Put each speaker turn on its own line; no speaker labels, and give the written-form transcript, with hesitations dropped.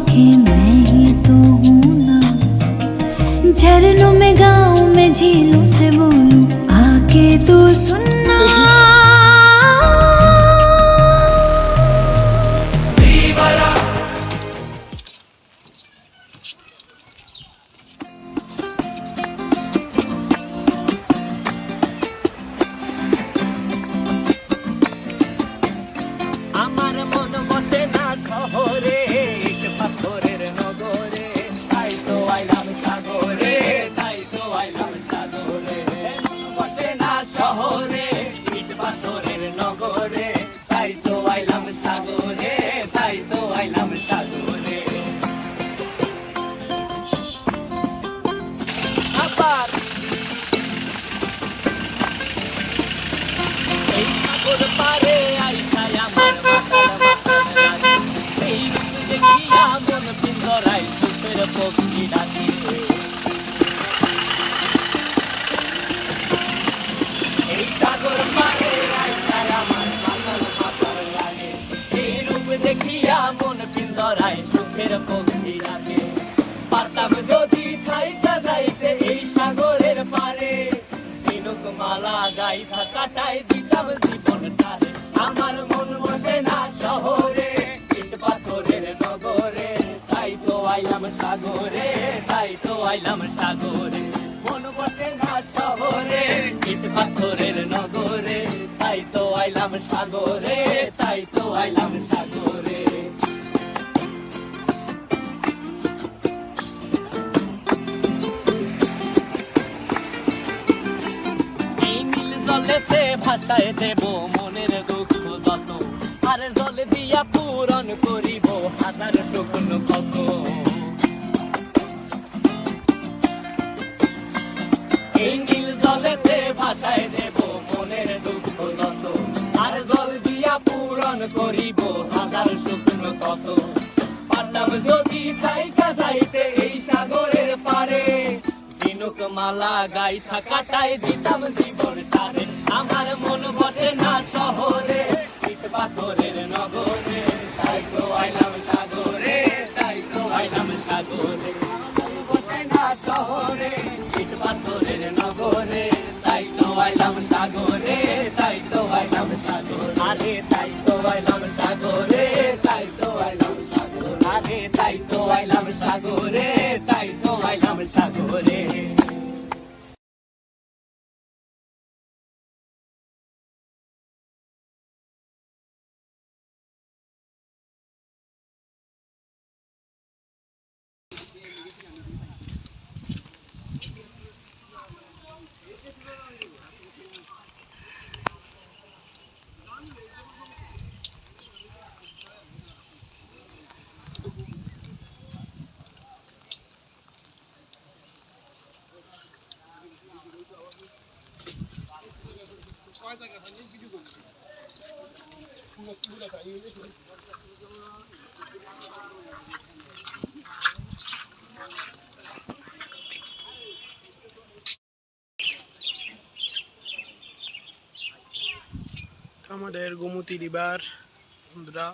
के मैं ही तो हूँ ना। झरनों में गाँव में झीलों से बोलूं आके तो सुनना।
আমার মন বসে না শহরে, ইট পাথরের নগরে, তাই তো আইলাম সাগরে, তাই তো আইলাম সাগরে। মন বসে না শহরে, ইট পাথরের নগরে, তাই তো আইলাম সাগরে, তাই তো আইলাম সাগরে। আবার এই সাগর পারে আইসায় আমার মাথার মাথার রানী, এই রূপ দেখিয়া মন পিঞ্জরায় সুখের পক্ষী ডাকে। এই সাগর পারে আইসায় আমার মাথার মাথার রানী, এই রূপ দেখিয়া মন পিঞ্জরায় সুখের পক্ষী ডাকে। পারতাম যদি থাইকা যাইতে এই সাগরের পারে, ঝিনুক মালা গাইথা কাটাই দিতাম জীবনটারে। আমার মন বসে না শহরে, ইট পাথরের নগরে, তাই তো আইলাম সাগরে, তাই তো আইলাম সাগরে। মন বসে না শহরে, ইট পাথরের নগরে, তাই তো আইলাম সাগরে, তাই তো আইলাম সাগরে। এই নীল জলেতে ভাসায় দেব মনের দুঃখ যত, আর জল দিয়া পূরণ করিব হাজার শুকনো ক্ষত। এই নীল জলেতে ভাসায় দেব মনের দুঃখ যত, আর জল দিয়া পূরণ করিব হাজার শুকনো ক্ষত। পারতাম যদি থাইকা যাইতে এই সাগরের পারে, ঝিনুক মালা গাইথা কাটাই দিতাম জীবনটারে। আমার মন বসে না শহরে, ইট পাথরের নগরে, তাই তো আইলাম সাগরে, তাই তো আইলাম সাগরে। মন বসে না শহরে, ইট পাথরের নগরে, তাই তো আইলাম সাগরে, তাই তো আইলাম সাগরে। আরে তাই তো আইলাম সাগরে, তাই তো আইলাম সাগরে। আরে তাই তো আইলাম সাগরে, তাই তো আইলাম সাগরে।
আমাদের গোমতী রিভার বন্ধুরা